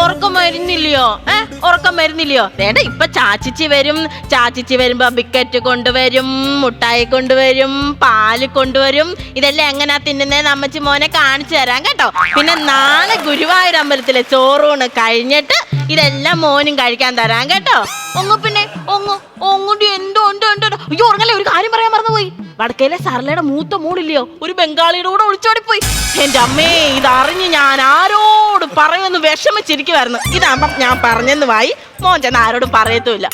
ഉറക്കം വരുന്നില്ലയോ? ഉറക്കം വരുന്നില്ലയോ? വേണ്ട, ഇപ്പൊ ചാച്ചിച്ചി വരും. ചാച്ചിച്ചി വരുമ്പോ ബിക്കറ്റ് കൊണ്ടുവരും, മുട്ടായി കൊണ്ടുവരും, പാല് കൊണ്ടുവരും. ഇതെല്ലാം എങ്ങനെയാ തിന്നുന്നേന്ന് അമ്മച്ചി മോനെ കാണിച്ചു തരാം കേട്ടോ. പിന്നെ നാളെ ഗുരുവായൂർ അമ്പലത്തിലെ ചോറൂണ് കഴിഞ്ഞിട്ട് ഇതെല്ലാം മോനും കഴിക്കാൻ തരാം കേട്ടോ. പിന്നെ എന്തോ അയ്യോ ഉറങ്ങല്ലേ, ഒരു കാര്യം പറയാൻ മറന്നുപോയി. വടക്കയിലെ സർലയുടെ മൂത്ത മോളില്ലയോ, ഒരു ബംഗാളിയുടെ കൂടെ ഒളിച്ചോടിപ്പോയി. എന്റെ അമ്മേ, ഇതറിഞ്ഞ് ഞാൻ ആരോടും പറയുമെന്ന് വിഷമിച്ചിരിക്കുവായിരുന്നു. ഇതാകുമ്പം ഞാൻ പറഞ്ഞെന്ന് വായി, മോൻ ചെന്ന് ആരോടും പറയത്തുമില്ല.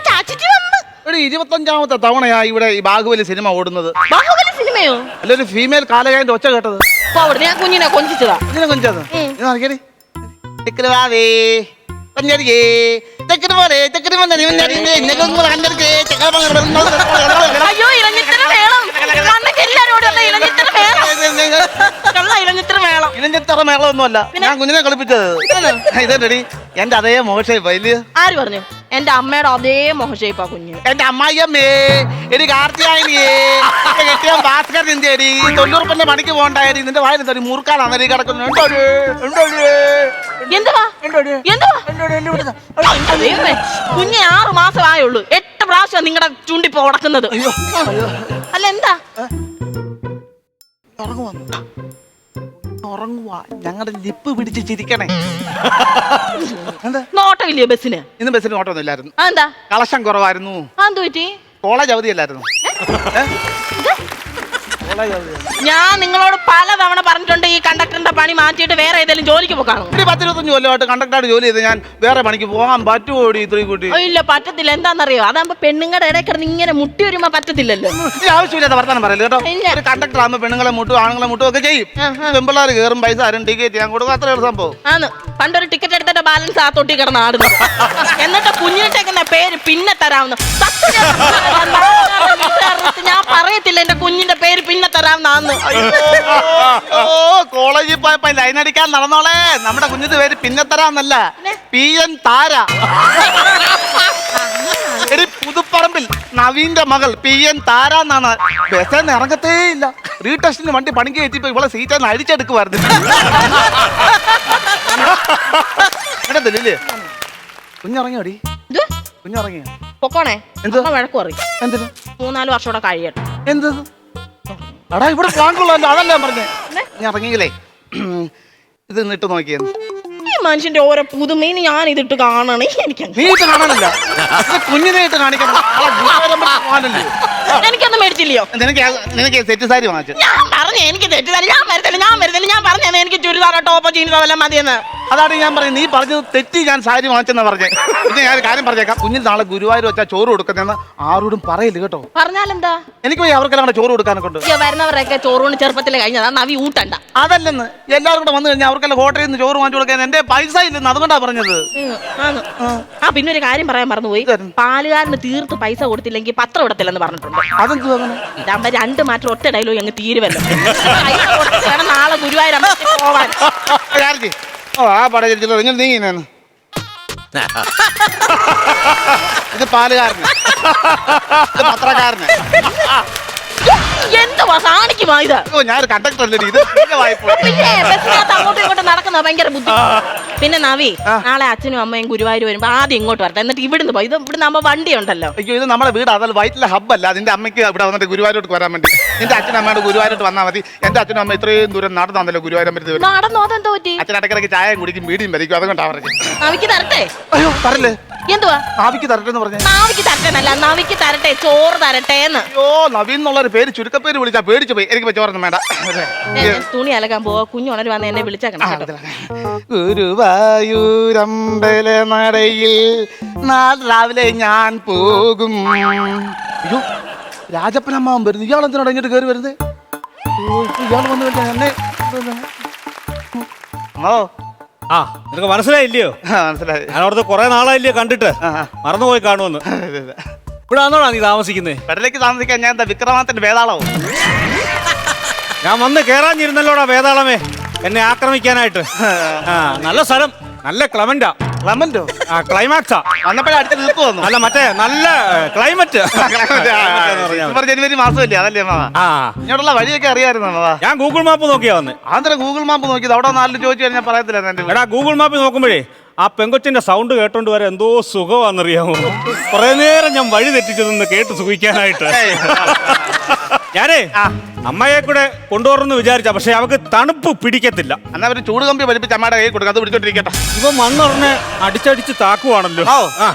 ചാച്ചിച്ച് വന്ന് 25ാമത്തെ തവണയാ ഇവിടെ ഈ ബാഹുബലി സിനിമ ഓടുന്നത്. ബാഹുബലി സിനിമയോ? അല്ലൊരു ഫീമെയിൽ കാലകാരന്റെ ഒച്ച കേട്ടത്. ഞാൻ കുഞ്ഞിനെ കൊഞ്ചിച്ചതാ. ഇതിനെ കൊഞ്ചത് അയ്യോ, ഇലഞ്ഞിത്തര വേളം. ഇലഞ്ഞിത്തറ മേളമൊന്നുമല്ല, ഞാൻ കുഞ്ഞിനെ കളിപ്പിച്ചത്. ഇതേടി എന്റെ അതേ മോശം വലിയ. ആര് പറഞ്ഞു? എന്റെ അമ്മയുടെ അതേ മോശയിപ്പാ കുഞ്ഞ്. എന്റെ അമ്മായിയമ്മേ, എടി കാർത്തിയായനിയേ, കെട്ടിയ ഭാസ്കർ നിന്റെടി തൊണ്ണൂറുപ്പന്റെ പണിക്ക് പോകണ്ടായി. നിന്റെ വായിൽ തടി മൂർക്കാനാണ് ഈ കിടക്കുന്നത്. കുഞ്ഞ് 6 മാസമായുള്ളൂ. 8 പ്രാവശ്യം നിങ്ങളുടെ ചൂണ്ടിപ്പോ ഉടക്കുന്നത്. അല്ല എന്താ ഉറങ്ങുവാ? ഞങ്ങളുടെ ലിപ്പ് പിടിച്ച് ചിരിക്കണേ. നോട്ടമില്ലേ ബസ്സിന്? ഇന്ന് ബസ്സിന് നോട്ടൊന്നും ഇല്ലായിരുന്നു. എന്താ? കളക്ഷൻ കുറവായിരുന്നു. എന്ത് പറ്റി? കോളേജ് അവധിയല്ലായിരുന്നു. ഞാൻ നിങ്ങളോട് പലതവണ പറഞ്ഞിട്ടുണ്ട് ഈ കണ്ടക്ടറിന്റെ പണി മാറ്റിയിട്ട് വേറെ ഏതെങ്കിലും ജോലിക്ക് പോകാണോ? 10-25 കൊല്ലമായിട്ട് കണ്ടക്ടറായിട്ട് ജോലി ചെയ്ത് ഞാൻ വേറെ പണിക്ക് പോകാൻ പറ്റുമോടി? ഇത്രയും കൂട്ടി ഇല്ല, പറ്റത്തില്ല. എന്താണെന്നറിയോ? അതാകുമ്പോ പെണ്ണുങ്ങളുടെ ഇടയിൽ കിടന്ന് ഇങ്ങനെ മുട്ടി വരുമ്പോ പറ്റത്തില്ലല്ലോ. ആവശ്യമില്ലാത്ത വർത്താനം പറയല്ലോ കേട്ടോ. ഒരു കണ്ടക്ടർ ആകുമ്പോ പെണ്ണുങ്ങളെ മുട്ടും ആണുങ്ങളെ മുട്ടും ഒക്കെ ചെയ്യും. പെമ്പിള്ളാർ കയറും, പൈസ ആരും ടിക്കറ്റ് ഞാൻ കൊടുക്കും, അത്ര സംഭവം. ആന്ന് പണ്ടൊരു ടിക്കറ്റ് എടുത്തിട്ട് ബാലൻസ് ആ തൊട്ടി കിടന്ന് ആടുന്നു. എന്നിട്ട് കുഞ്ഞിട്ടേക്കുന്ന പേര് പിന്നെ തരാവുന്നു. ഞാൻ പറയത്തില്ല എന്റെ കുഞ്ഞിന്റെ പേര് പിന്നെ തരാവുന്ന. കോളേജിൽ പോയപ്പോ ലൈൻ അടിക്കാൻ നടന്നോളെ. നമ്മുടെ കുഞ്ഞിന്റെ പേര് പിന്നെ തരാന്നല്ല, PN താര. എടി പുതുപ്പറമ്പിൽ നവീന്റെ മകൾ PN താര എന്നാണ്. ബസ്സിൽ ഇറങ്ങത്തേ ഇല്ല. റീടെസ്റ്റിന് വണ്ടി പണിക്ക് കയറ്റിപ്പോ ഇവളെ സീറ്റ് അടിച്ചെടുക്കുവായിരുന്നു. കുഞ്ഞിറങ്ങിയോടി? കുഞ്ഞിറങ്ങിയോ? പൊക്കോണേ. എന്ത് വഴക്ക് പറയും. എന്തിനു? 3-4 വർഷം കഴിയട്ടെ. എന്ത് അടാ ഇവിടെ കാണുള്ളല്ലോ, അതല്ലേ പറഞ്ഞേ. ഞാൻ ഇറങ്ങിയില്ലേ, ഇത് ഇട്ട് നോക്കിയത്. ഈ മനുഷ്യന്റെ ഓരോ പുതുമീന് ഞാൻ ഇതിട്ട് കാണണേ. എനിക്ക് നീ ഇട്ട് കാണാനല്ല, കുഞ്ഞിനെ ഇട്ട് കാണിക്കണം. എനിക്കൊന്നും മേടിച്ചില്ലയോ? നിനക്ക് സെറ്റ് സാരി വാങ്ങിച്ചു. ഞാൻ പറഞ്ഞു എനിക്ക് തെറ്റില്ല. ഞാൻ വരുന്നില്ല. ഞാൻ പറഞ്ഞത് എനിക്ക് ചുരിദാറോ ടോപ്പോ ജീൻസോ വല്ലതും മതിയെന്ന്. അതാണ് ഞാൻ പറഞ്ഞത്. നീ പറഞ്ഞത് തെറ്റി. ഞാൻ സാരി വാങ്ങിച്ചെന്നാ പറഞ്ഞേ. പിന്നെ ഞാൻ കാര്യം പറഞ്ഞേക്കാം. കുഞ്ഞിന് നാളെ ഗുരുവായൂർ വെച്ചാൽ ചോറ് കൊടുക്കുന്നതെന്ന് ആരോടും പറയില്ല കേട്ടോ. പറഞ്ഞാലെന്താ? എനിക്ക് പോയി അവർക്കെല്ലാം കൂടെ ചോറ് കൊടുക്കാനൊക്കെ ഉണ്ട്. വരുന്നവരൊക്കെ ചോറുകൊണ്ട് ചെറുപ്പത്തിൽ കഴിഞ്ഞതാ. നവി ഊട്ടണ്ട. അതല്ലെന്ന്, എല്ലാവരും കൂടെ വന്നു കഴിഞ്ഞാൽ അവർക്കെല്ലാം ഹോട്ടലിൽ നിന്ന് ചോറ് വാങ്ങിച്ചു കൊടുക്കാൻ എന്റെ പൈസ ഇല്ലെന്ന്, അതുകൊണ്ടാ പറഞ്ഞത്. പിന്നെ ഒരു കാര്യം പറയാൻ മറന്നുപോയി. പാലുകാരന് തീർത്ത് പൈസ കൊടുത്തില്ലെങ്കിൽ പത്രം ഇടത്തില്ലെന്ന് പറഞ്ഞിട്ടുണ്ട്. അതെന്ത് ഇതാകുമ്പോ 2 മാറ്റം ഒറ്റ ഡയലോഗ് അങ്ങ് തീരുവല്ലോ. പൈസ കൊടുത്ത് വേണം നാളെ ഗുരുവായൂർ അമ്പലത്തിൽ പോവാൻ. നീങ്ങി ഇത് പാലുകാരന്, ഇത് പത്രക്കാരന്. എന്തുവാ സാണിക്കുമാ ഇത്? ഞാൻ കണ്ടക്ടർ അല്ലേ ഇത്. പിന്നെ ബസ്സിനകത്ത് അങ്ങോട്ടും ഇങ്ങോട്ടും നടക്കുന്ന ഭയങ്കര ബുദ്ധിമുട്ട്. പിന്നെ നവി, നാളെ അച്ഛനും അമ്മയും ഗുരുവായൂർ വരുമ്പോ ആദ്യം ഇങ്ങോട്ട് വരട്ടെ, എന്നിട്ട് ഇവിടുന്ന് പോയി. ഇവിടുന്ന് ആകുമ്പോ വണ്ടി ഉണ്ടല്ലോ. അയ്യോ, ഇത് നമ്മുടെ വീട്, അതല്ല വൈറ്റിലെ ഹബ്ബല്ല. നിന്റെ അമ്മയ്ക്ക് ഇവിടെ വന്നിട്ട് ഗുരുവായൂരോട്ട് വരാൻ വേണ്ടി നിന്റെ അച്ഛനും അമ്മയോട് ഗുരുവായൂരോട്ട് വന്നാൽ മതി. എന്റെ അച്ഛനും അമ്മ ഇത്രയും ദൂരം നടന്നല്ലോ ഗുരുവായൂർ അമ്പലത്തിൽ. നടന്നോ? അതെന്തോ പറ്റി? അച്ഛൻ ഇടയ്ക്കിടയ്ക്ക് ചായയും കുടിക്കും, വീടിയും വരയ്ക്കും, അതുകൊണ്ടാ പറഞ്ഞത്. നവിക്ക് തരട്ടെ? അയ്യോ തരല്ലേ. എന്തുവാ നാവിക്ക് തരട്ടെ എന്ന് പറഞ്ഞു? നാവിക്ക് തരട്ടെന്നല്ല, നവിക്ക് തരട്ടെ, ചോറ് തരട്ടെ എന്ന്. അയ്യോ, നവീൻ എന്നുള്ളൊരു പേര് ചുരുക്കപ്പേര് വിളിച്ചാ പേടിച്ചു പോയി. എനിക്ക് ചോറൊന്നും വേണ്ട. തുണി അലക്കാൻ പോവാ. കുഞ്ഞുണര് വന്ന് എന്നെ വിളിച്ചേക്കണം. ഗുരുവായൂരമ്പല നടയിൽ നാളെ രാവിലെ ഞാൻ പോകും. അയ്യോ, രാജപ്പനമ്മാവൻ വരുന്നു. ഇയാളെന്തിനാണ് ഇങ്ങോട്ട് കയറി വരുന്നത്? ഇയാൾ വന്നു എന്നെ. ആ, നിനക്ക് മനസ്സിലായില്ലയോ? മനസ്സിലായി. ഞാൻ അവിടുത്തെ കുറെ നാളായില്ലയോ കണ്ടിട്ട്, മറന്നുപോയി കാണുമെന്ന്. ഇവിടെ ആണോടാ നീ താമസിക്കുന്നേ? കടലേക്ക് താമസിക്കാൻ ഞാൻ എന്താ വിക്രമാദിത്യന്റെ വേതാളാവും? ഞാൻ വന്ന് കേറാഞ്ഞിരുന്നല്ലോടാ വേതാളമേ, എന്നെ ആക്രമിക്കാനായിട്ട്. ആ, നല്ല സ്ഥലം, നല്ല ക്ലമന്റാ. ക്ലമന്റോ ആ ക്ലൈമാക്സാ. വന്നപ്പോഴേ അടുത്ത് തീർത്തു വന്നു. അല്ല മറ്റേ നല്ല ക്ലൈമറ്റ്. ജനുവരി മാസമല്ലേ അതല്ലേ അമ്മാവ? ആ ഇങ്ങോട്ടുള്ള വഴിയൊക്കെ അറിയായിരുന്നു അമ്മാവ. ഞാൻ ഗൂഗിൾ മാപ്പ് നോക്കിയാ വന്ന്. ആന്തരം ഗൂഗിൾ മാപ്പ് നോക്കിയത് അവിടെ നാലിൽ ചോദിച്ചു കഴിഞ്ഞാൽ പറയത്തില്ല എന്റെ. എടാ ഗൂഗിൾ മാപ്പിൽ നോക്കുമ്പോഴേ ആ പെങ്കൊച്ചിന്റെ സൗണ്ട് കേട്ടോണ്ട് വരെ എന്തോ സുഖമാണെന്നറിയാമോ. കുറെ നേരം ഞാൻ വഴി തെറ്റിച്ചു നിന്ന് കേട്ട് സുഖിക്കാനായിട്ട്. ഞാനേ അമ്മയെ കൂടെ കൊണ്ടുവരണമെന്ന് വിചാരിച്ച, പക്ഷെ അവക്ക് തണുപ്പ് പിടിക്കത്തില്ല. എന്നാ ഒരു ചൂട് കമ്പി പഠിപ്പിച്ച് അമ്മയുടെ കൈ കൊടുക്കുക, അത് പിടിച്ചോണ്ടിരിക്കട്ടെ. ഇവ മണ്ണുറഞ്ഞ് അടിച്ചടിച്ച് താക്കുവാണല്ലോ. ആ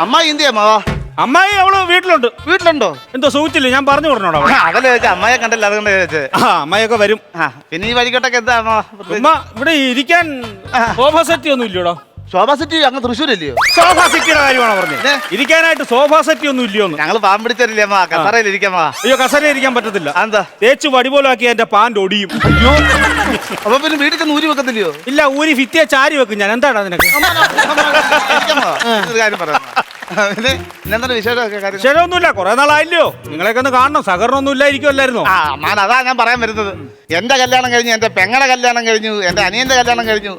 അമ്മ ഇന്ത്യ അമ്മാവാ. അമ്മായി അവള് വീട്ടിലുണ്ട്. വീട്ടിലുണ്ടോ? എന്തോ സുഖിച്ചില്ല, ഞാൻ പറഞ്ഞു പറഞ്ഞോടാ. അതല്ലേ ചോദിച്ചാ, അമ്മയെ കണ്ടല്ലോ അതുകൊണ്ട് ചോദിച്ചത്. ആ അമ്മയൊക്കെ വരും. പിന്നെ ഈ വഴികെട്ടൊക്കെ എന്താ ഉമ്മ ഇവിടെ ഇരിക്കാൻ സോഫ സെറ്റ് ഒന്നും ഇല്ലയോടോ? ശോഭാ സിറ്റി അങ്ങ് തൃശ്ശൂരല്ലയോ? സോഫ സെറ്റിയുടെ കാര്യമാണോ പറഞ്ഞത്? ഇരിക്കാനായിട്ട് സോഫ സെറ്റി ഒന്നും ഇല്ലയോന്ന്? ഞങ്ങള് പാമ്പ് പിടിച്ചല്ലേ അമ്മ, കസറയിൽ ഇരിക്കാമ്മ. അയ്യോ കസര ഇരിക്കാൻ പറ്റത്തില്ല. എന്താ? തേച്ച് വടി പോലാക്കി എന്റെ പാൻറ് ഒടിയും. അയ്യോ, അപ്പൊ പിന്നെ വീട്ടിൽ ചെന്ന് ഊരി വെക്കത്തില്ലയോ? ഇല്ല, ഊരി ഭിത്തിയെ ചാരി വെക്കും ഞാൻ. എന്താടാ നിനക്ക്? ഒരു കാര്യം പറയാം. പിന്നെ ഇന്നെന്താ വിശേഷമൊക്കെ കാര്യം? ശരിയൊന്നുമില്ല, കുറെ നാളായില്ലയോ നിങ്ങളെയൊക്കെ ഒന്ന് കാണണം. സഹകരണമൊന്നും ഇല്ലായിരിക്കുമല്ലായിരുന്നോ? അമ്മാൻ അതാ ഞാൻ പറയാൻ വരുന്നത്. എന്റെ കല്യാണം കഴിഞ്ഞു, എന്റെ പെങ്ങളുടെ കല്യാണം കഴിഞ്ഞു, എന്റെ അനിയന്റെ കല്യാണം കഴിഞ്ഞു.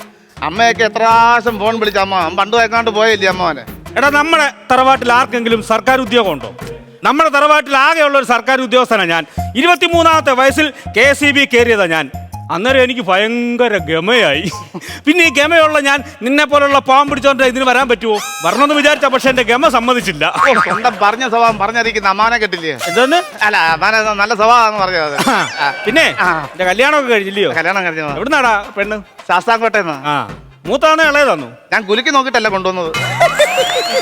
അമ്മയൊക്കെ എത്ര പ്രാവശ്യം ഫോൺ വിളിച്ച അമ്മ പണ്ട് വയ്ക്കാണ്ട് പോയില്ലേ അമ്മോനെ? എടാ നമ്മുടെ തറവാട്ടിൽ ആർക്കെങ്കിലും സർക്കാർ ഉദ്യോഗം ഉണ്ടോ? നമ്മുടെ തറവാട്ടിൽ ആകെയുള്ള ഒരു സർക്കാർ ഉദ്യോഗസ്ഥനാണ് ഞാൻ. 23-ാമത്തെ വയസ്സിൽ KSEB കയറിയതാ ഞാൻ. അന്നേരം എനിക്ക് ഭയങ്കര ഗമയായി. പിന്നെ ഈ ഗമയുള്ള ഞാൻ നിന്നെ പോലുള്ള പാവം പിടിച്ചോണ്ട് ഇതിന് വരാൻ പറ്റുമോ? വരണമെന്ന് വിചാരിച്ച, പക്ഷെ എന്റെ ഗമ സമ്മതിച്ചില്ല. സ്വന്തം പറഞ്ഞ സ്വഭാവം പറഞ്ഞിരിക്കുന്ന അമ്മാനെ കെട്ടില്ലേ? എന്തോന്ന്? അല്ല അമ്മാനെ നല്ല സ്വഭാവം പറഞ്ഞത്. പിന്നെ എന്റെ കല്യാണമൊക്കെ കഴിഞ്ഞില്ലയോ? കല്യാണം കഴിഞ്ഞു. എവിടുന്നാടാ പെണ്ണ്? ശാസ്താംകോട്ടേന്ന്. ആ മൂത്താന്ന് ഇളയതാന്നു? ഞാൻ കുലുക്കി നോക്കിട്ടല്ല കൊണ്ടുവന്നത്.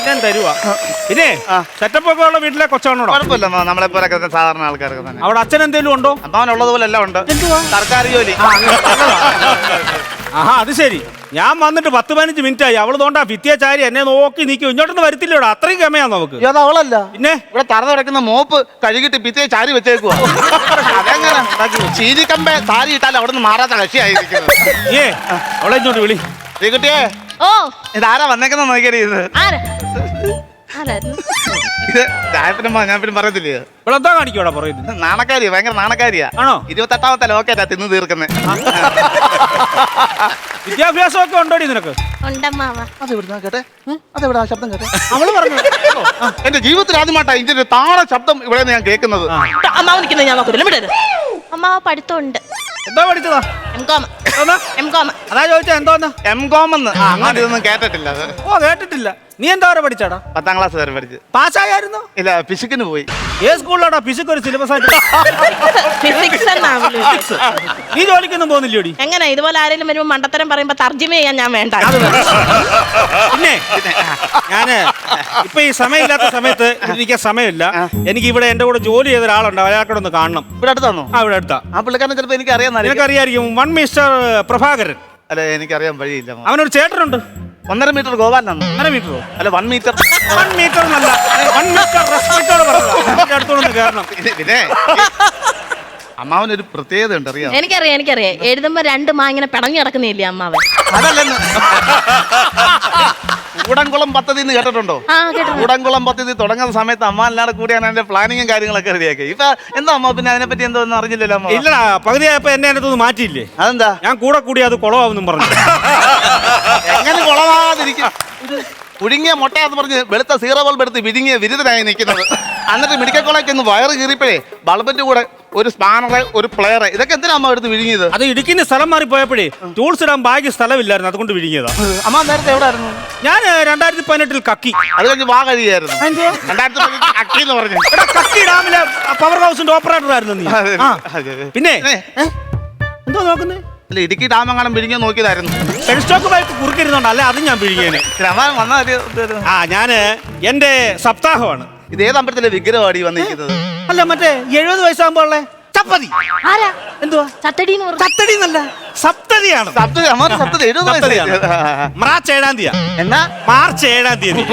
ഞാൻ തരുവാ. പിന്നെ സെറ്റപ്പ് ഒക്കെ ഉള്ള വീട്ടിലെ കൊച്ചാണോടോ? കുഴപ്പമില്ല, നമ്മളെ പോലെ സാധാരണ ആൾക്കാരൊക്കെ തന്നെ. അവിടെ അച്ഛൻ എന്തേലും ഉണ്ടോ? അമ്മാവനുള്ളത് പോലെ എല്ലാം ഉണ്ട്. സർക്കാർ ജോലി. ആഹാ അത് ശരി. ഞാൻ വന്നിട്ട് 10-15 മിനിറ്റ് ആയി. അവള് തോണ്ടാ ഭിത്തിയെ ചാരി എന്നെ നോക്കി നിൽക്കും. ഇങ്ങോട്ടൊന്നും വരത്തില്ലോടാ, അത്രയും ഗമയാ നമുക്ക്. അത് അവളല്ല. പിന്നെ ഇവിടെ തറ കിടക്കുന്ന മോപ്പ് കഴുകിട്ട് ഭിത്തിയെ ചാരി വെച്ചേക്കുവാ. അതെങ്ങനെ ചീരിക്കമ്പെ താരി ഇട്ടാൽ അവിടെ നിന്ന് മാറാത്ത കക്ഷിയായിരിക്കുന്നത്. ഏ അവളെ ഇങ്ങോട്ട് വിളി. കുട്ടിയെ, ഓ ഇതാരാ വന്നേക്കുന്ന നോക്കിയേ? ഇത് ഇത് ചായപ്പിനമ്മ ഞാൻ പിന്നെ പറയത്തില്ലേ? ഇവിടെ എന്താ കാണിക്കോടാ പറയുന്നത്? നാണക്കാരിയാ, ഭയങ്കര നാണക്കാരിയാ. ആണോ? 28-ാമത്തെ ലോക്കേറ്റാ തിന്ന് തീർക്കുന്നത്. വിദ്യാഭ്യാസമൊക്കെ ഉണ്ടോടി നിനക്ക്? അതെവിടുന്നാ കേട്ടെ? അതെവിടാ ശബ്ദം കേട്ടെ? അവള് പറഞ്ഞു. എന്റെ ജീവിതത്തിൽ ആദ്യമായിട്ടാ ഇതിന്റെ താണ ശബ്ദം ഇവിടെ ഞാൻ കേൾക്കുന്നത്. അമ്മാവ് നിൽക്കുന്നത് ഞാൻ നോക്കത്തില്ല, വിടരുത്. അമ്മാവ് പഠിത്തമുണ്ട്. എന്താ പഠിച്ചതാ? M.Com. അതാ ചോദിച്ചാ എന്തോന്ന്? M.Com എന്ന് അങ്ങനെ ഇതൊന്നും കേട്ടിട്ടില്ല. ഓ കേട്ടിട്ടില്ല. നീ എന്താ വരെ പഠിച്ചാടാ? 10ാം ക്ലാസ് വരെ പഠിച്ചു. പാസ്സായിരുന്നു? ഇല്ല, ഫിസിക്കിന് പോയി. ഏത് സ്കൂളിലാടാ ഫിസിക്സ് ഒരു സിലബസ് ആയിട്ട്? ഫിസിക്സ് നീ ജോലിക്കൊന്നും പോകുന്നില്ലോടി? എങ്ങനെ ഇതുപോലെ ആരെങ്കിലും വരുമ്പോ മണ്ടത്തരം പറയുമ്പോ തർജ്ജിമ ചെയ്യാൻ ഞാൻ വേണ്ട. പിന്നെ ഞാന് ഇപ്പൊ ഈ സമയമില്ലാത്ത സമയത്ത് എനിക്ക് സമയമില്ല. എനിക്ക് ഇവിടെ എന്റെ കൂടെ ജോലി ചെയ്ത ഒരാളുണ്ട്, അയാൾക്കൂടെ ഒന്ന് കാണണം. ഇവിടെ അടുത്താണോ? ആ ഇവിടെ അടുത്താ. ആ പുള്ളിക്കാരനെ ചിലപ്പോ എനിക്ക് അറിയാം. നിനക്കറിയായിരിക്കും, 1 മിസ്റ്റർ പ്രഭാകരൻ. അല്ല എനിക്കറിയാൻ വഴിയില്ല. അവനൊരു ചേട്ടനുണ്ട്. 1.5 മീറ്റർ ഗോപാലനാണ്. 1.5 മീറ്ററോ? അല്ല 1 മീറ്റർ. 1 മീറ്റർ എന്നല്ല, 1 മീറ്റർ റെസ്പെക്റ്റോടെ പറഞ്ഞു അടുത്തോണ്ട് കയറണം. പിന്നെ അമ്മാവനൊരു പ്രത്യേകത ഉണ്ട്, അറിയാം? എനിക്കറിയാം. എഴുതുമ്പോ 2 മാ ഇങ്ങനെ പിടഞ്ഞു കിടക്കുന്നില്ലേ അമ്മാവൻ? അതല്ലെന്ന്. കൂടംകുളം പദ്ധതി എന്ന് കേട്ടിട്ടുണ്ടോ? കൂടംകുളം പദ്ധതി തുടങ്ങുന്ന സമയത്ത് അമ്മാനാടെ കൂടിയാണ് എന്റെ പ്ലാനിങ്ങും കാര്യങ്ങളൊക്കെ റെഡിയാക്കി. ഇപ്പൊ എന്താ അമ്മ പിന്നെ അതിനെപ്പറ്റി എന്തോ ഒന്നും അറിഞ്ഞില്ലല്ലോ അമ്മ? ഇല്ലടാ, പകുതിയായപ്പോ എന്നെ അതിനകത്തൊന്ന് മാറ്റിയില്ലേ? അതെന്താ? ഞാൻ കൂടെ അത് കുളമാവെന്നും പറഞ്ഞു. എങ്ങനെ കുളമാതിരിക്കും? പുഴുങ്ങിയ മുട്ടയാന്ന് പറഞ്ഞ് വെളുത്ത സീറോ ബൾബ് എടുത്ത് വിഴുങ്ങിയ വിരുദ്ധനായി നിൽക്കുന്നത്. എന്നിട്ട് മെഡിക്കൽ കോളേജ് ഒന്ന് വയറ് കീറിയപ്പോഴേ ബൾബിന്റെ കൂടെ ഒരു സ്പാനറ്, ഒരു പ്ലെയർ, ഇതൊക്കെ എന്തിനാ അമ്മ എടുത്ത് വിഴുങ്ങിയത്? അത് ഇടുക്കിന്റെ സ്ഥലം മാറി പോയപ്പോഴേ ടൂൾസ് ഇടാൻ ബാഗ് സ്ഥലമില്ലായിരുന്നു, അതുകൊണ്ട് വിഴുങ്ങിയതാ. അമ്മ നേരത്തെ എവിടെ ആയിരുന്നു? ഞാൻ 2018 കക്കി. അത് കഴിഞ്ഞ് വാ കഴിയായിരുന്നു. 2018 കക്കി എന്ന് പറഞ്ഞു. കക്കി ഡാമിലെ പവർ ഹൗസിന്റെ ഓപ്പറേറ്റർ ആയിരുന്നു നീ. പിന്നെ എന്തോ നോക്കുന്നേ? അല്ല ഇടുക്കി ഡാം എങ്ങാനും വിഴുങ്ങിയ നോക്കിയതായിരുന്നു. സ്റ്റോക്ക് ബൈക്ക് കുറുക്കിരുന്നോണ്ട് അല്ലെ അതും ഞാൻ വിഴുങ്ങിയേനെ. ഞാന് എന്റെ സപ്താഹമാണ്. ഇത് ഏത് അമ്പലത്തിലെ വിഗ്രഹമാണ് ഈ വന്നിരിക്കുന്നത്? അല്ല മറ്റേ 70 വയസ്സാകുമ്പോ ഉള്ളേ ചപ്പതി. ആരാ? എന്തുവാ? ചത്തടി എന്നല്ല, സപ്തതിയാണ്. മാർച്ച് 7-ാം തീയതി. എന്നാ മാർച്ച് 7-ാം തീയതി.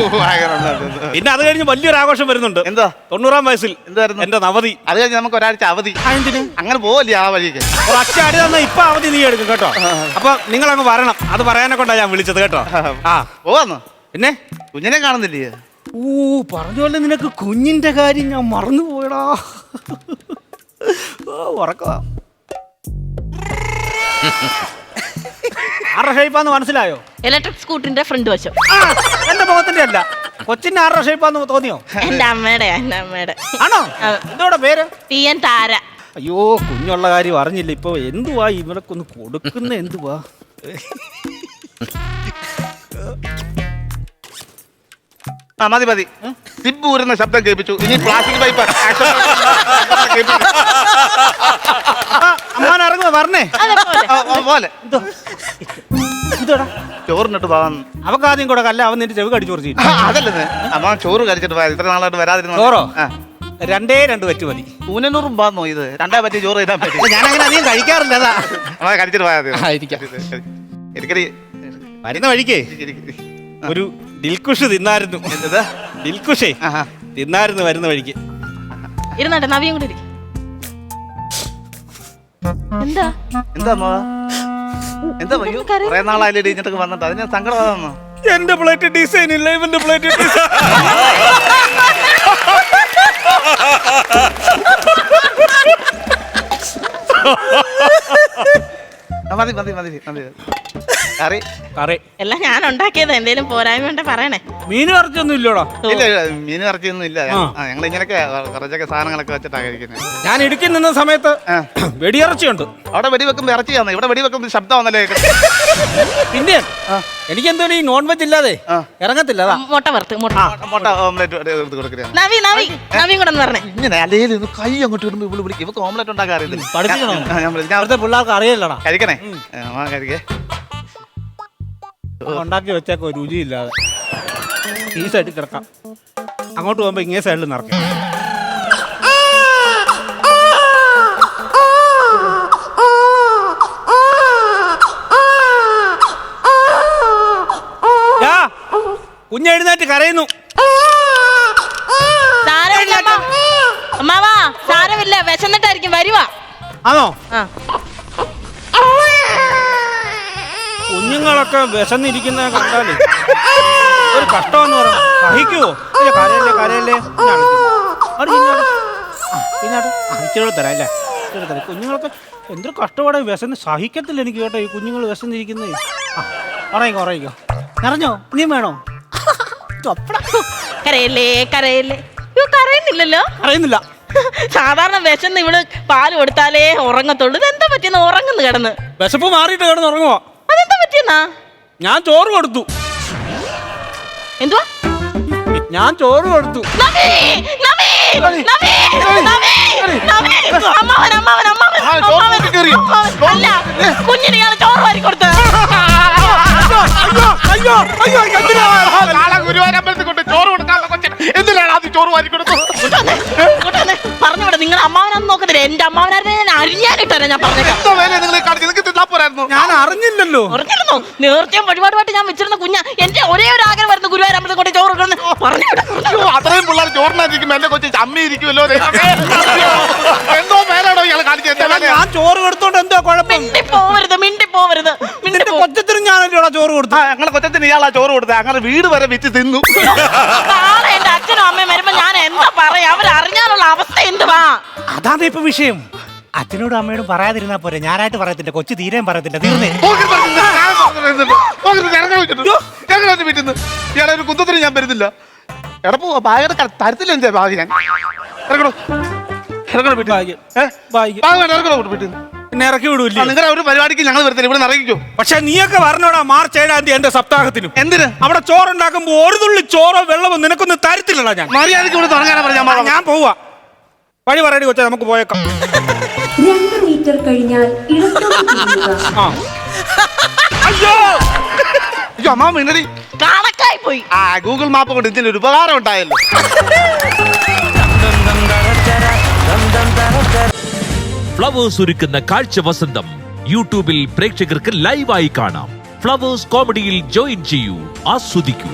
പിന്നെ അത് കഴിഞ്ഞ് വലിയൊരു ആഘോഷം വരുന്നുണ്ട്. എന്താ? 90-ാം വയസ്സിൽ എന്തായിരുന്നു എന്റെ നവതി. അത് കഴിഞ്ഞ് നമുക്ക് ഒരാഴ്ച അവധി. അങ്ങനെ പോവല്ലേ ആ വഴിക്ക്? ഒറ്റ അടി തന്ന ഇപ്പൊ അവധി നീ എടുക്കും കേട്ടോ. അപ്പൊ നിങ്ങൾ അങ്ങ് വരണം. അത് പറയാനെ കൊണ്ടാ ഞാൻ വിളിച്ചത് കേട്ടോ. ആ പോവാന്നോ? പിന്നെ കുഞ്ഞിനെ കാണുന്നില്ലേ? പറഞ്ഞോല്ലേ, നിനക്ക് കുഞ്ഞിന്റെ കാര്യം ഞാൻ മറന്നുപോയടാ. ഉറക്കവാ. ആരുടെ ഷേപ്പാന്ന് മനസ്സിലായോ? ഇലക്ട്രിക് സ്കൂട്ടറിന്റെ ഫ്രണ്ട് വശം. ആ, എന്റെ മുഖത്തിന്റെ അല്ല, കൊച്ചിന്റെ ആരുടെ ഷേപ്പാന്ന് തോന്നിയോ? എന്റെ അമ്മയുടെ ആണോ? എന്തോടെ പേര്? TN താര. അയ്യോ, കുഞ്ഞുള്ള കാര്യം അറിഞ്ഞില്ല. ഇപ്പൊ എന്തുവാ ഇവരൊക്കൊന്ന് കൊടുക്കുന്ന എന്തുവാ? മതി മതി, സിബ് ഊരുന്ന ശബ്ദം കേൾപ്പിച്ചു. ഇനി പ്ലാസ്റ്റിക് പൈപ്പ് അമ്മാൻ ഇറങ്ങുക പറഞ്ഞേ. പോലെ എന്തോടാ ചോറിനിട്ട് പോകാൻ അവക്ക് ആദ്യം കൂടെ കല്ല, അവൻ നിന്റെ ചെവി കടിച്ചു കുറച്ച്. അതല്ലേ അമ്മ ചോറ് കഴിച്ചിട്ട് പോയാൽ ഇത്ര നാളായിട്ട് വരാതിരുന്നു. ചോറോ? 2 വെച്ച് മതി. ഊനൂറും പാന്നോ ഇത്? 2 പറ്റി ചോറ് ചെയ്താൽ പറ്റി. ഞാനങ്ങനെ അധികം കഴിക്കാറില്ല. അതാ അമ്മ കഴിച്ചിട്ട് പോയാൽ വരുന്ന വഴിക്ക് ഒരു ദിൽക്കുഷ് തിന്നായിരുന്നു. ദിൽക്കുഷേ തിന്നായിരുന്നു വരുന്ന വഴിക്ക്. ഇരുന്നട്ടെ, നവിയും കൂടി ഇരിക്കും. എന്താ എന്താ എന്താ പയ്യോ? കുറെ നാളായാലും ഇടിഞ്ഞിട്ടൊക്കെ വന്നിട്ട് അതിന് സങ്കടമാണെന്നോ? എന്റെ പ്ലേറ്റ് ഡിസൈൻ ഇല്ല, ഇവന്റെ പ്ലേറ്റ് ഡിസൈൻ. മതി മതി മതി മതി. കറി കറി എല്ലാം ഞാൻ ഉണ്ടാക്കിയത്. എന്തേലും പോരായ്മ ഉണ്ടെ പറയണേ. മീൻ ഇറച്ചിയൊന്നും ഇല്ലടാ. ഇല്ല, മീൻ ഇറച്ചിയൊന്നും ഇല്ല. ഞങ്ങൾ ഇങ്ങനെയൊക്കെ കുറച്ചൊക്കെ സാധനങ്ങളൊക്കെ വെച്ചിട്ടാ കഴിക്കുന്നത്. ഞാൻ ഇടുക്കി നിന്ന സമയത്ത് വെടിയിറച്ചിയുണ്ട്. അവിടെ വെടി വെക്കുമ്പോ ഇറച്ചിയാന്ന്, ഇവിടെ വെടി വെക്കുമ്പോ ശബ്ദം വന്നല്ലേ. പിന്നെ എനിക്കെന്തോ ഈ നോൺ വെജ് ഇല്ലാതെ ഇറങ്ങത്തില്ല. അതാ മുട്ട വറുത്ത് മുട്ട ഓംലെറ്റ് എടുത്ത് കൊടുക്കുക. നവിയും കൂടെ പറഞ്ഞേ. ഇങ്ങനെ അല്ലെങ്കിൽ കൈ അങ്ങോട്ട് ഇടുമ്പോ ഇവിടെ വിളിക്കും. ഇവക്ക് ഓംലെറ്റ് ഉണ്ടാക്കാൻ അറിയത്തില്ല. പഠിപ്പിക്കണോ? അവിടുത്തെ പിള്ളേർക്ക് അറിയില്ലടാ. കഴിക്കണേ കഴിക്കേ. ഉണ്ടാക്കി വെച്ചേക്കോ രുചിയില്ലാതെ. ഈ സൈഡിൽ കിടക്കാം, അങ്ങോട്ട് പോകുമ്പോ ഇങ്ങേ സൈഡിൽ നിറക്കാം. കുഞ്ഞെഴുന്നേറ്റ് കരയുന്നു. അമ്മാവാ സാരമില്ല, വിശന്നിട്ടായിരിക്കും വരുവാ. ആണോ? കുഞ്ഞുങ്ങളൊക്കെ വിശന്നിരിക്കുന്ന കണ്ടാല് ഒരു കഷ്ടമെന്ന് പറയാം. സഹിക്കുവോ? കരയല്ലേ കരയല്ലേ. ഇച്ചിരി തരാം അല്ലേ? ഇച്ചിരി തരാം. കുഞ്ഞുങ്ങളൊക്കെ എന്തൊരു കഷ്ടപ്പാടെ വിശന്ന് സഹിക്കത്തില്ല എനിക്ക് കേട്ടോ. ഈ കുഞ്ഞുങ്ങൾ വിശന്നിരിക്കുന്നത്. ഉറങ്ങിക്കോ ഉറങ്ങിക്കോ. നിറഞ്ഞോ? ഇനിയും വേണോ? കരയല്ലേ കരയല്ലേ. കരയുന്നില്ലല്ലോ. അറിയുന്നില്ല. സാധാരണ വിശന്ന് ഇവള് പാല് കൊടുത്താലേ ഉറങ്ങത്തുള്ളൂ. ഇതെന്താ പറ്റിയെന്ന് ഉറങ്ങുന്നു കിടന്ന്. വിശപ്പ് മാറിയിട്ട് കിടന്ന് ഉറങ്ങുവാ. അതെന്താ പറ്റിയെന്നാ? ഞാൻ ചോറ് കൊടുത്തു. എന്തുവാ? ഞാൻ ചോറ് കൊടുത്തു. കുഞ്ഞിന് ഇയാള് ചോറ് വാരി കൊടുത്ത. ഗുരുവായൂരമ്പലത്തിൽ കൊണ്ട് ചോറ് കൊടുക്കാനുള്ള കൊച്ചിന് എന്തിനാണ് ആദ്യം ചോറ് വാരി കൊടുത്തത്? പറഞ്ഞുവിടെ നിങ്ങൾ അമ്മാവനാന്ന് നോക്കത്തില്ല. എന്റെ അമ്മാവനായിരുന്നു ഞാൻ അരിഞ്ഞാനിട്ടേ. ഞാൻ പറഞ്ഞേക്കാം. ഞാൻ അറിഞ്ഞില്ലല്ലോ. അറിഞ്ഞിരുന്നു. നേർച്ചയും വഴിപാടുമായിട്ട് ഞാൻ വെച്ചിരുന്ന കുഞ്ഞ. എന്റെ ഒരേ ഒരു ആഗ്രഹം വരുന്നു ഗുരുവായൂരമ്പലത്തിൽ കൊണ്ട് ചോറ് കൊടുക്കണം. അത്രയും പിള്ളേർ ചോറിനായിരിക്കും എന്റെ കൊച്ചു അമ്മ ഇരിക്കുമല്ലോ. എന്തോ പേരാണോ ഇയാൾ കാണിച്ചത്? ഞാൻ ചോറ് കൊടുത്തോണ്ട് എന്തോ കുഴപ്പം? മിണ്ടിപ്പോവരുത്. കൊച്ചത്തിന് ഞാനല്ലോ ചോറ് കൊടുത്തു. ഞങ്ങളെ കൊച്ചത്തിന് ഇയാളാ ചോറ് കൊടുത്തത്. അങ്ങനെ വീട് വരെ വിറ്റ് തിന്നു. നാളെ എന്റെ അച്ഛനും അമ്മയും വരുമ്പോ ഞാൻ എന്താ പറയാ? അവരറിഞ്ഞാലുള്ള അവസ്ഥ എന്തുവാ? അതാണ് ഇപ്പൊ വിഷയം. അച്ഛനോടും അമ്മയോടും പറയാതിരുന്നാ പോരെ. ഞാനായിട്ട് പറയത്തില്ല, കൊച്ചു തീരെയും പറയത്തില്ല. തീർന്നേ. ഇയാളെ ഒരു കുന്തത്തിന് ഞാൻ വരുന്നില്ല. എടപ്പോ ബാഗ് തരത്തില്ല. എന്റെ ബാഗ് ഞാൻ ഇറങ്ങണോ? ഇറങ്ങണോ വീട്ടിൽ? പിന്നെ ഇറക്കി വിടൂല്ലേ? നിങ്ങളുടെ ഒരു പരിപാടിക്ക് ഞങ്ങൾ വരുത്തില്ല. ഇവിടെ ഇറങ്ങിക്കോ. പക്ഷെ നീയൊക്കെ പറഞ്ഞോടാ മാർച്ച് 7-ാം തീയതി എന്റെ സപ്താഹത്തിനും. എന്തിന്? അവിടെ ചോറുണ്ടാക്കുമ്പോ ഒരു തുള്ളി ചോറോ വെള്ളമോ നിനക്കൊന്നും തരത്തില്ലടാ. ഞാൻ മര്യാദയ്ക്ക് ഇവിടെ തുടങ്ങാനാ പറഞ്ഞ. ഞാൻ പോവാ. വഴി പറയടി കൊച്ചാ, നമുക്ക് പോയേക്കാം. 2 മീറ്റർ കഴിഞ്ഞാൽ അയ്യോ അയ്യോ അമ്മ മിന്നടി കണക്കായി പോയി. ഗൂഗിൾ മാപ്പ് കൊണ്ട് ഇതിന് ഒരു ഉപകാരം ഉണ്ടായല്ലോ. ഫ്ലവേഴ്സ് ഒരുക്കുന്ന കാഴ്ച വസന്തം യൂട്യൂബിൽ പ്രേക്ഷകർക്ക് ലൈവായി കാണാം. ഫ്ലവേഴ്സ് കോമഡിയിൽ ജോയിൻ ചെയ്യൂ, ആസ്വദിക്കൂ.